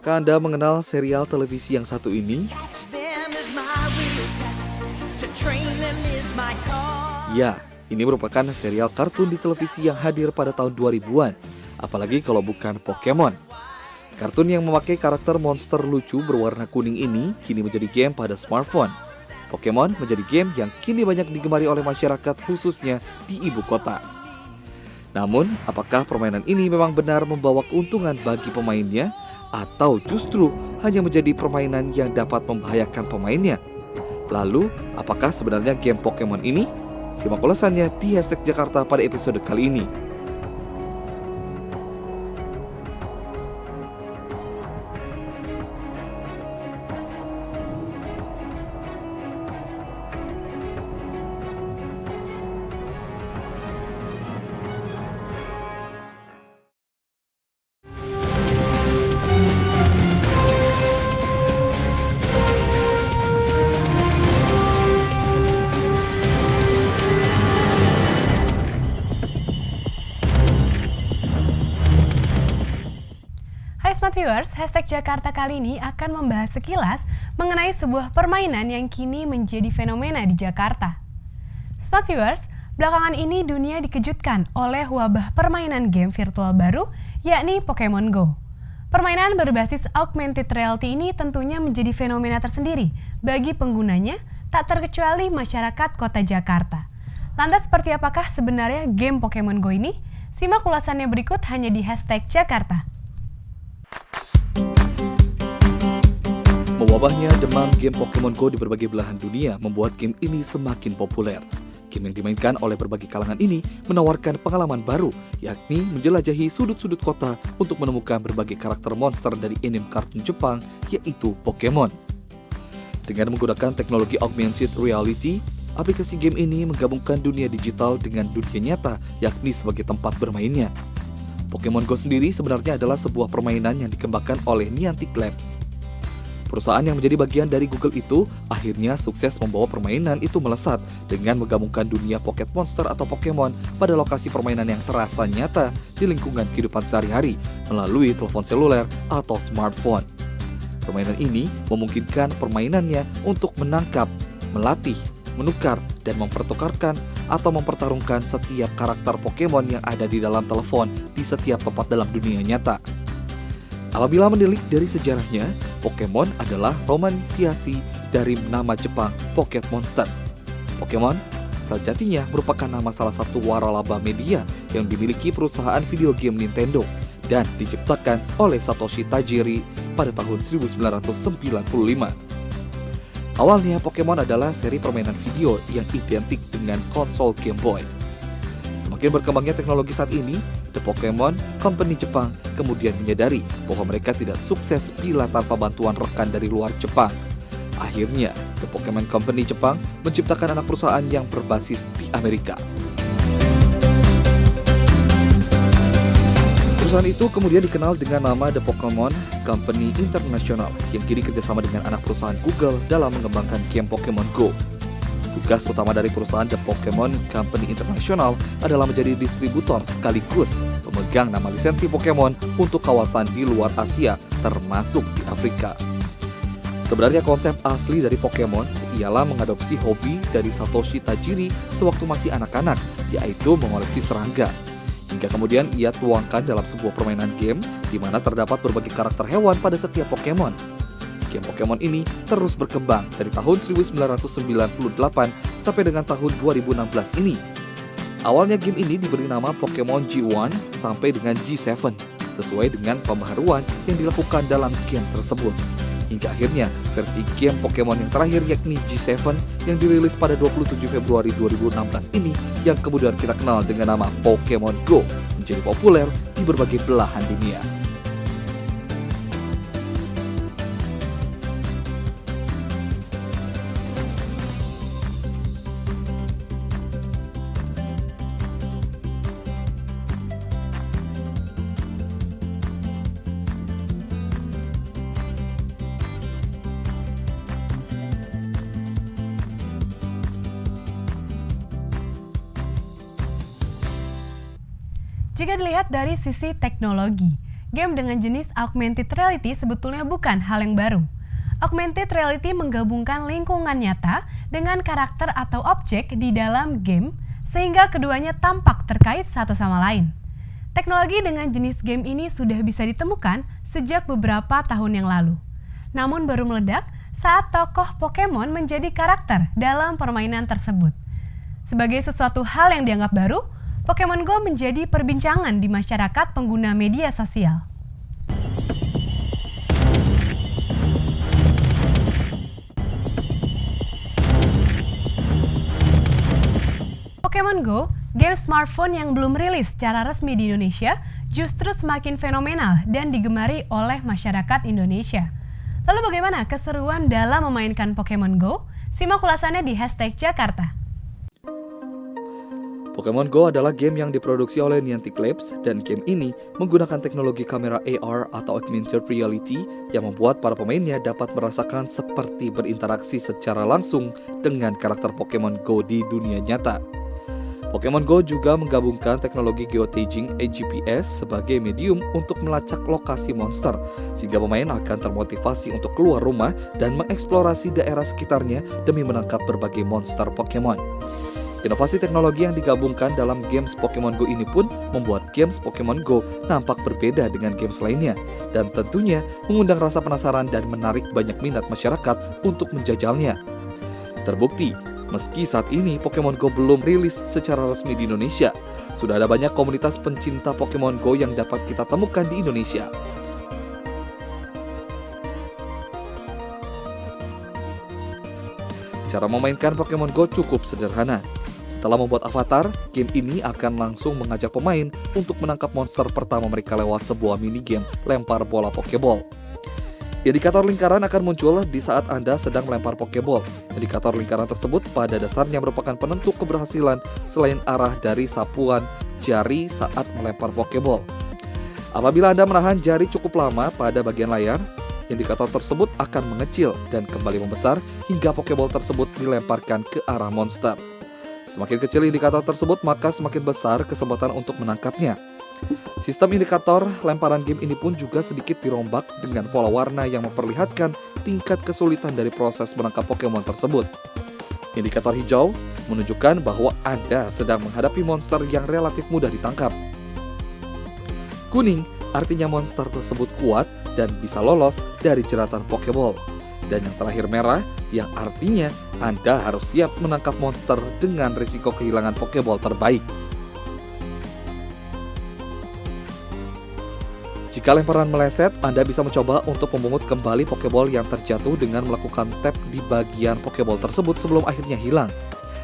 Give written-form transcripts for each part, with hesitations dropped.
Apakah Anda mengenal serial televisi yang satu ini? Ya, ini merupakan serial kartun di televisi yang hadir pada tahun 2000-an, apalagi kalau bukan Pokemon. Kartun yang memakai karakter monster lucu berwarna kuning ini kini menjadi game pada smartphone. Pokemon menjadi game yang kini banyak digemari oleh masyarakat khususnya di ibu kota. Namun, apakah permainan ini memang benar membawa keuntungan bagi pemainnya atau justru hanya menjadi permainan yang dapat membahayakan pemainnya? Lalu, apakah sebenarnya game Pokemon ini? Simak ulasannya di #Jakarta pada episode kali ini. Hai Smart Viewers, #Jakarta kali ini akan membahas sekilas mengenai sebuah permainan yang kini menjadi fenomena di Jakarta. Smart Viewers, belakangan ini dunia dikejutkan oleh wabah permainan game virtual baru, yakni Pokemon Go. Permainan berbasis augmented reality ini tentunya menjadi fenomena tersendiri bagi penggunanya, tak terkecuali masyarakat kota Jakarta. Lantas seperti apakah sebenarnya game Pokemon Go ini? Simak ulasannya berikut hanya di #Jakarta. Mewabahnya demam game Pokemon Go di berbagai belahan dunia membuat game ini semakin populer. Game yang dimainkan oleh berbagai kalangan ini menawarkan pengalaman baru, yakni menjelajahi sudut-sudut kota untuk menemukan berbagai karakter monster dari anime kartun Jepang, yaitu Pokemon. Dengan menggunakan teknologi augmented reality, aplikasi game ini menggabungkan dunia digital dengan dunia nyata, yakni sebagai tempat bermainnya. Pokemon Go sendiri sebenarnya adalah sebuah permainan yang dikembangkan oleh Niantic Labs. Perusahaan yang menjadi bagian dari Google itu akhirnya sukses membawa permainan itu melesat dengan menggabungkan dunia Pocket Monster atau Pokemon pada lokasi permainan yang terasa nyata di lingkungan kehidupan sehari-hari melalui telepon seluler atau smartphone. Permainan ini memungkinkan permainannya untuk menangkap, melatih, menukar, dan mempertukarkan atau mempertarungkan setiap karakter Pokemon yang ada di dalam telepon di setiap tempat dalam dunia nyata. Apabila menilik dari sejarahnya, Pokemon adalah romansiasi dari nama Jepang Pocket Monster. Pokemon sejatinya merupakan nama salah satu waralaba media yang dimiliki perusahaan video game Nintendo dan diciptakan oleh Satoshi Tajiri pada tahun 1995. Awalnya Pokemon adalah seri permainan video yang identik dengan konsol Game Boy. Semakin berkembangnya teknologi saat ini, The Pokemon Company Jepang kemudian menyadari bahwa mereka tidak sukses bila tanpa bantuan rekan dari luar Jepang. Akhirnya, The Pokemon Company Jepang menciptakan anak perusahaan yang berbasis di Amerika. Perusahaan itu kemudian dikenal dengan nama The Pokemon Company International yang kini kerjasama dengan anak perusahaan Google dalam mengembangkan game Pokemon Go. Tugas utama dari perusahaan The Pokemon Company International adalah menjadi distributor sekaligus pemegang nama lisensi Pokemon untuk kawasan di luar Asia, termasuk di Afrika. Sebenarnya konsep asli dari Pokemon ialah mengadopsi hobi dari Satoshi Tajiri sewaktu masih anak-anak, yaitu mengoleksi serangga. Hingga kemudian ia tuangkan dalam sebuah permainan game di mana terdapat berbagai karakter hewan pada setiap Pokemon. Game Pokemon ini terus berkembang dari tahun 1998 sampai dengan tahun 2016 ini. Awalnya game ini diberi nama Pokemon G1 sampai dengan G7 sesuai dengan pembaharuan yang dilakukan dalam game tersebut. Hingga akhirnya versi game Pokemon yang terakhir yakni G7 yang dirilis pada 27 Februari 2016 ini yang kemudian kita kenal dengan nama Pokemon Go menjadi populer di berbagai belahan dunia. Jika dilihat dari sisi teknologi, game dengan jenis augmented reality sebetulnya bukan hal yang baru. Augmented reality menggabungkan lingkungan nyata dengan karakter atau objek di dalam game sehingga keduanya tampak terkait satu sama lain. Teknologi dengan jenis game ini sudah bisa ditemukan sejak beberapa tahun yang lalu. Namun baru meledak saat tokoh Pokemon menjadi karakter dalam permainan tersebut. Sebagai sesuatu hal yang dianggap baru, Pokemon Go menjadi perbincangan di masyarakat pengguna media sosial. Pokemon Go, game smartphone yang belum rilis secara resmi di Indonesia, justru semakin fenomenal dan digemari oleh masyarakat Indonesia. Lalu bagaimana keseruan dalam memainkan Pokemon Go? Simak ulasannya di #Jakarta. Pokemon Go adalah game yang diproduksi oleh Niantic Labs dan game ini menggunakan teknologi kamera AR atau Augmented Reality yang membuat para pemainnya dapat merasakan seperti berinteraksi secara langsung dengan karakter Pokemon Go di dunia nyata. Pokemon Go juga menggabungkan teknologi geotagging (GPS) sebagai medium untuk melacak lokasi monster, sehingga pemain akan termotivasi untuk keluar rumah dan mengeksplorasi daerah sekitarnya demi menangkap berbagai monster Pokemon. Inovasi teknologi yang digabungkan dalam games Pokemon Go ini pun membuat games Pokemon Go nampak berbeda dengan games lainnya dan tentunya mengundang rasa penasaran dan menarik banyak minat masyarakat untuk menjajalnya. Terbukti, meski saat ini Pokemon Go belum rilis secara resmi di Indonesia, sudah ada banyak komunitas pencinta Pokemon Go yang dapat kita temukan di Indonesia. Cara memainkan Pokemon Go cukup sederhana. Setelah membuat avatar, game ini akan langsung mengajak pemain untuk menangkap monster pertama mereka lewat sebuah minigame lempar bola Pokeball. Indikator lingkaran akan muncul di saat Anda sedang melempar Pokeball. Indikator lingkaran tersebut pada dasarnya merupakan penentu keberhasilan selain arah dari sapuan jari saat melempar Pokeball. Apabila Anda menahan jari cukup lama pada bagian layar, indikator tersebut akan mengecil dan kembali membesar hingga Pokeball tersebut dilemparkan ke arah monster. Semakin kecil indikator tersebut, maka semakin besar kesempatan untuk menangkapnya. Sistem indikator lemparan game ini pun juga sedikit dirombak dengan pola warna yang memperlihatkan tingkat kesulitan dari proses menangkap Pokemon tersebut. Indikator hijau menunjukkan bahwa Anda sedang menghadapi monster yang relatif mudah ditangkap. Kuning artinya monster tersebut kuat dan bisa lolos dari jeratan Pokeball. Dan yang terakhir merah, yang artinya Anda harus siap menangkap monster dengan risiko kehilangan Pokeball terbaik. Jika lemparan meleset, Anda bisa mencoba untuk memungut kembali Pokeball yang terjatuh dengan melakukan tap di bagian Pokeball tersebut sebelum akhirnya hilang.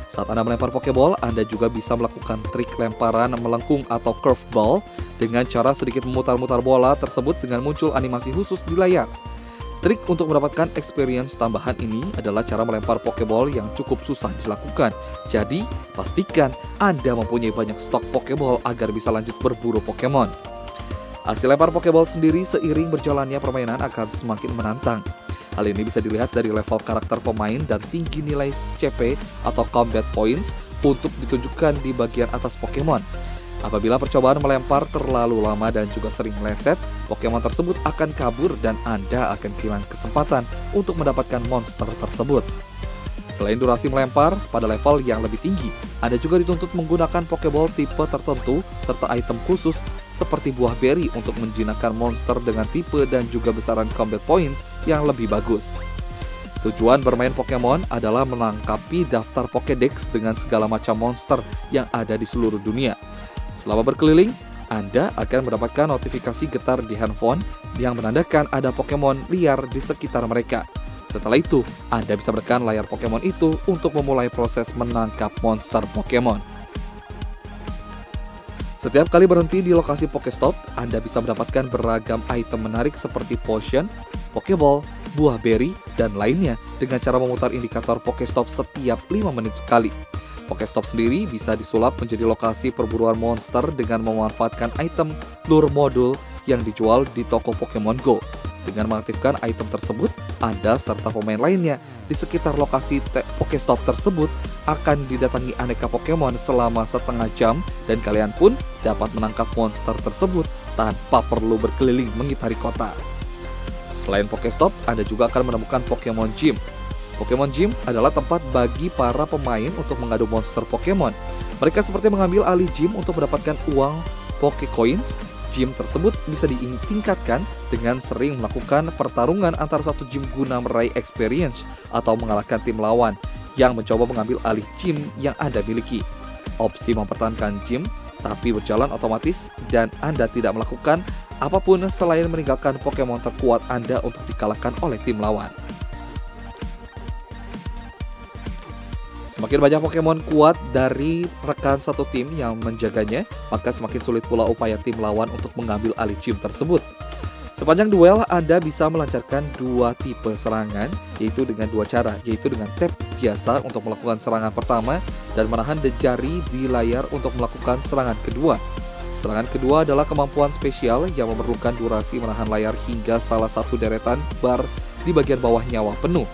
Saat Anda melempar Pokeball, Anda juga bisa melakukan trik lemparan melengkung atau curveball dengan cara sedikit memutar-mutar bola tersebut dengan muncul animasi khusus di layar. Trik untuk mendapatkan experience tambahan ini adalah cara melempar Pokeball yang cukup susah dilakukan. Jadi, pastikan Anda mempunyai banyak stok Pokeball agar bisa lanjut berburu Pokemon. Hasil lempar Pokeball sendiri seiring berjalannya permainan akan semakin menantang. Hal ini bisa dilihat dari level karakter pemain dan tinggi nilai CP atau Combat Points untuk ditunjukkan di bagian atas Pokemon. Apabila percobaan melempar terlalu lama dan juga sering meleset, Pokemon tersebut akan kabur dan Anda akan kehilangan kesempatan untuk mendapatkan monster tersebut. Selain durasi melempar, pada level yang lebih tinggi, Anda juga dituntut menggunakan Pokeball tipe tertentu serta item khusus seperti buah berry untuk menjinakkan monster dengan tipe dan juga besaran Combat Points yang lebih bagus. Tujuan bermain Pokemon adalah melengkapi daftar Pokédex dengan segala macam monster yang ada di seluruh dunia. Selama berkeliling, Anda akan mendapatkan notifikasi getar di handphone yang menandakan ada Pokemon liar di sekitar mereka. Setelah itu, Anda bisa menekan layar Pokemon itu untuk memulai proses menangkap monster Pokemon. Setiap kali berhenti di lokasi Pokestop, Anda bisa mendapatkan beragam item menarik seperti potion, Pokeball, buah berry, dan lainnya dengan cara memutar indikator Pokestop setiap 5 menit sekali. Pokestop sendiri bisa disulap menjadi lokasi perburuan monster dengan memanfaatkan item lure modul yang dijual di toko Pokemon Go. Dengan mengaktifkan item tersebut, Anda serta pemain lainnya di sekitar lokasi Pokestop tersebut akan didatangi aneka Pokemon selama setengah jam dan kalian pun dapat menangkap monster tersebut tanpa perlu berkeliling mengitari kota. Selain Pokestop, Anda juga akan menemukan Pokemon Gym. Pokemon Gym adalah tempat bagi para pemain untuk mengadu monster Pokemon. Mereka seperti mengambil alih gym untuk mendapatkan uang Pokecoins. Gym tersebut bisa ditingkatkan dengan sering melakukan pertarungan antar satu gym guna meraih experience atau mengalahkan tim lawan yang mencoba mengambil alih gym yang Anda miliki. Opsi mempertahankan gym tapi berjalan otomatis dan Anda tidak melakukan apapun selain meninggalkan Pokemon terkuat Anda untuk dikalahkan oleh tim lawan. Semakin banyak Pokemon kuat dari rekan satu tim yang menjaganya, maka semakin sulit pula upaya tim lawan untuk mengambil alih gym tersebut. Sepanjang duel, Anda bisa melancarkan dua tipe serangan, yaitu dengan dua cara, yaitu dengan tap biasa untuk melakukan serangan pertama dan menahan jari di layar untuk melakukan serangan kedua. Serangan kedua adalah kemampuan spesial yang memerlukan durasi menahan layar hingga salah satu deretan bar di bagian bawah nyawa penuh.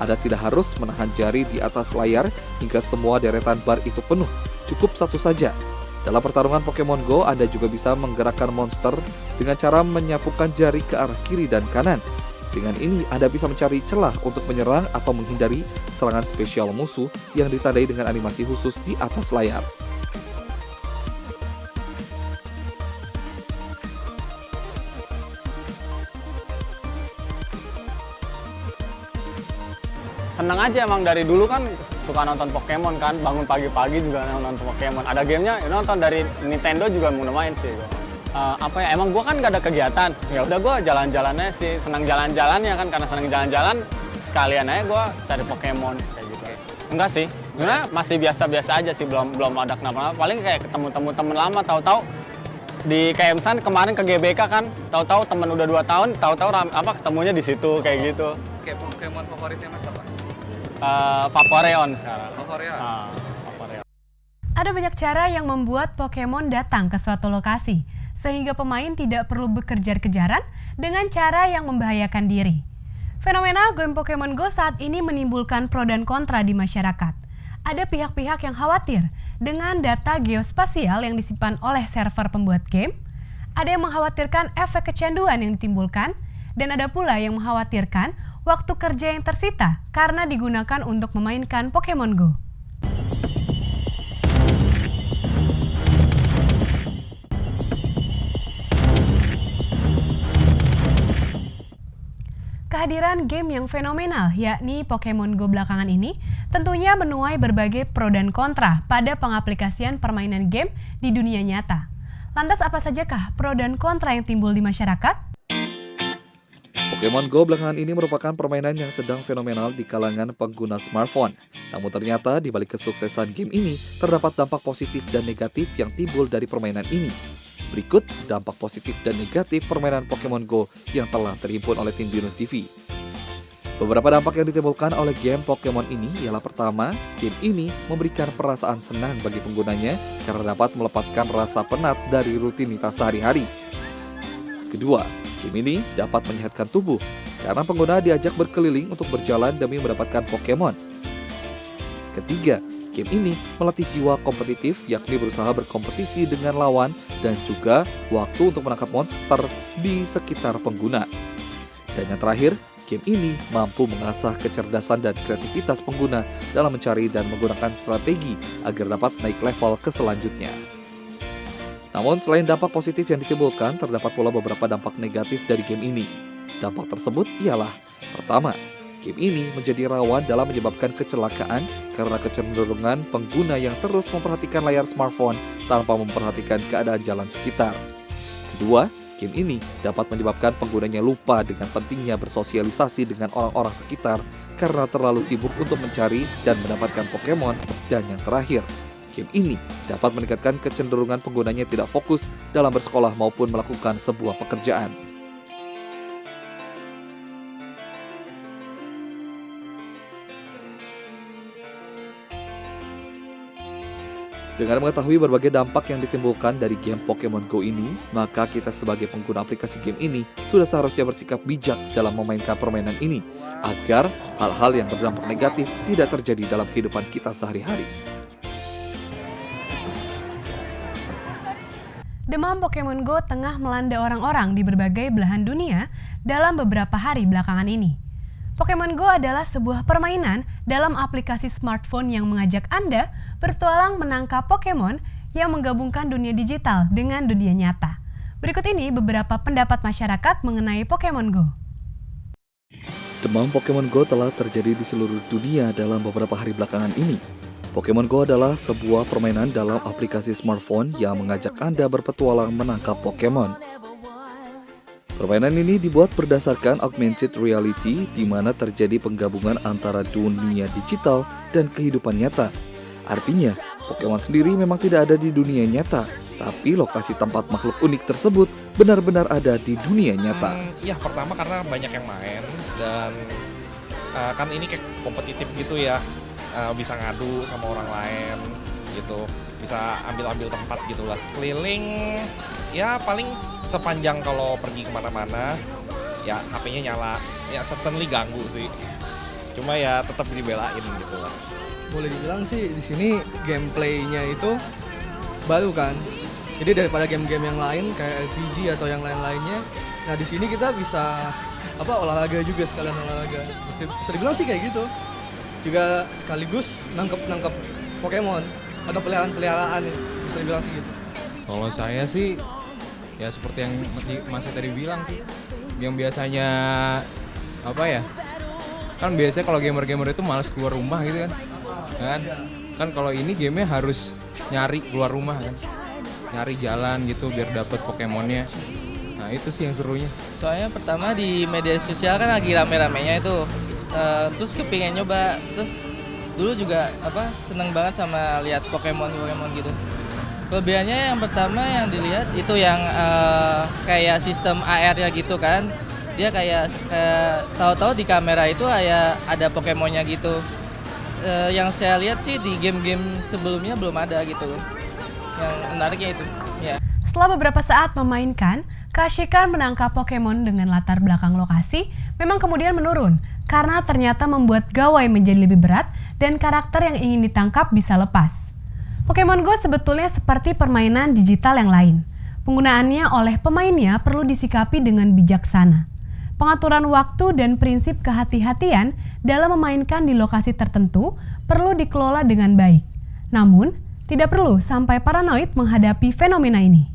Anda tidak harus menahan jari di atas layar hingga semua deretan bar itu penuh, cukup satu saja. Dalam pertarungan Pokemon Go, Anda juga bisa menggerakkan monster dengan cara menyapukan jari ke arah kiri dan kanan. Dengan ini, Anda bisa mencari celah untuk menyerang atau menghindari serangan spesial musuh yang ditandai dengan animasi khusus di atas layar. Seneng aja emang dari dulu kan suka nonton Pokemon kan, bangun pagi-pagi juga nonton Pokemon. Ada gamenya nonton dari Nintendo juga mau main sih. Emang gue kan gak ada kegiatan, ya udah gue jalan-jalannya sih, senang jalan-jalan ya kan, karena senang jalan-jalan sekalian aja gue cari Pokemon kayak gitu. Enggak sih, sebenarnya masih biasa-biasa aja sih, belum ada kenapa-napa. Paling kayak ketemu temen lama, tahu-tahu di kayak misalnya kemarin ke GBK kan, tahu-tahu temen udah 2 tahun, tahu-tahu ketemunya di situ kayak gitu. Kayak Pokemon favoritnya Mas apa? Vaporeon sekarang. Vaporeon. Vaporeon. Ada banyak cara yang membuat Pokemon datang ke suatu lokasi, sehingga pemain tidak perlu bekejar-kejaran dengan cara yang membahayakan diri. Fenomena game Pokemon Go saat ini menimbulkan pro dan kontra di masyarakat. Ada pihak-pihak yang khawatir dengan data geospasial yang disimpan oleh server pembuat game, ada yang mengkhawatirkan efek kecanduan yang ditimbulkan, dan ada pula yang mengkhawatirkan waktu kerja yang tersita karena digunakan untuk memainkan Pokemon Go. Kehadiran game yang fenomenal, yakni Pokemon Go belakangan ini, tentunya menuai berbagai pro dan kontra pada pengaplikasian permainan game di dunia nyata. Lantas apa sajakah pro dan kontra yang timbul di masyarakat? Pokemon Go belakangan ini merupakan permainan yang sedang fenomenal di kalangan pengguna smartphone. Namun ternyata di balik kesuksesan game ini, terdapat dampak positif dan negatif yang timbul dari permainan ini. Berikut dampak positif dan negatif permainan Pokemon Go yang telah terhimpun oleh tim Binus TV. Beberapa dampak yang ditimbulkan oleh game Pokemon ini ialah pertama, game ini memberikan perasaan senang bagi penggunanya karena dapat melepaskan rasa penat dari rutinitas sehari-hari. Kedua, game ini dapat menyehatkan tubuh karena pengguna diajak berkeliling untuk berjalan demi mendapatkan Pokemon. Ketiga, game ini melatih jiwa kompetitif yakni berusaha berkompetisi dengan lawan dan juga waktu untuk menangkap monster di sekitar pengguna. Dan yang terakhir, game ini mampu mengasah kecerdasan dan kreativitas pengguna dalam mencari dan menggunakan strategi agar dapat naik level ke selanjutnya. Namun selain dampak positif yang ditimbulkan, terdapat pula beberapa dampak negatif dari game ini. Dampak tersebut ialah, pertama, game ini menjadi rawan dalam menyebabkan kecelakaan karena kecenderungan pengguna yang terus memperhatikan layar smartphone tanpa memperhatikan keadaan jalan sekitar. Kedua, game ini dapat menyebabkan penggunanya lupa dengan pentingnya bersosialisasi dengan orang-orang sekitar karena terlalu sibuk untuk mencari dan mendapatkan Pokemon. Dan yang terakhir, game ini dapat meningkatkan kecenderungan penggunanya tidak fokus dalam bersekolah maupun melakukan sebuah pekerjaan. Dengan mengetahui berbagai dampak yang ditimbulkan dari game Pokemon Go ini, maka kita sebagai pengguna aplikasi game ini sudah seharusnya bersikap bijak dalam memainkan permainan ini, agar hal-hal yang berdampak negatif tidak terjadi dalam kehidupan kita sehari-hari. Demam Pokemon Go tengah melanda orang-orang di berbagai belahan dunia dalam beberapa hari belakangan ini. Pokemon Go adalah sebuah permainan dalam aplikasi smartphone yang mengajak Anda bertualang menangkap Pokemon yang menggabungkan dunia digital dengan dunia nyata. Berikut ini beberapa pendapat masyarakat mengenai Pokemon Go. Demam Pokemon Go telah terjadi di seluruh dunia dalam beberapa hari belakangan ini. Pokemon Go adalah sebuah permainan dalam aplikasi smartphone yang mengajak Anda berpetualang menangkap Pokemon. Permainan ini dibuat berdasarkan augmented reality, di mana terjadi penggabungan antara dunia digital dan kehidupan nyata. Artinya, Pokemon sendiri memang tidak ada di dunia nyata, tapi lokasi tempat makhluk unik tersebut benar-benar ada di dunia nyata. Ya, pertama karena banyak yang main dan kan ini kayak kompetitif gitu ya, bisa ngadu sama orang lain gitu, bisa ambil-ambil tempat gitulah. Keliling ya paling sepanjang kalau pergi kemana-mana ya HP-nya nyala, ya certainly ganggu sih, cuma ya tetap dibelain gitu lah. Boleh dibilang sih di sini gameplaynya itu baru kan, jadi daripada game-game yang lain kayak RPG atau yang lain-lainnya, nah di sini kita bisa olahraga juga, sekalian olahraga, bisa dibilang sih kayak gitu, juga sekaligus nangkep Pokemon atau peliharaan ya, bisa dibilang sih gitu. Kalau saya sih ya seperti yang Mas tadi bilang sih, yang biasanya kan biasanya kalau gamer-gamer itu malas keluar rumah gitu kan kalau ini gamenya harus nyari keluar rumah kan, nyari jalan gitu biar dapet Pokemonnya. Nah itu sih yang serunya. Soalnya pertama di media sosial kan lagi rame-ramenya itu, terus kepingin nyoba, terus dulu juga seneng banget sama lihat Pokemon gitu. Kelebihannya yang pertama yang dilihat itu yang kayak sistem AR-nya gitu kan. Dia kayak tahu-tahu di kamera itu kayak ada Pokemonnya gitu. Yang saya lihat sih di game-game sebelumnya belum ada gitu loh. Yang menariknya itu. Ya. Setelah beberapa saat memainkan, keasyikan menangkap Pokemon dengan latar belakang lokasi memang kemudian menurun karena ternyata membuat gawai menjadi lebih berat dan karakter yang ingin ditangkap bisa lepas. Pokemon Go sebetulnya seperti permainan digital yang lain. Penggunaannya oleh pemainnya perlu disikapi dengan bijaksana. Pengaturan waktu dan prinsip kehati-hatian dalam memainkan di lokasi tertentu perlu dikelola dengan baik. Namun, tidak perlu sampai paranoid menghadapi fenomena ini.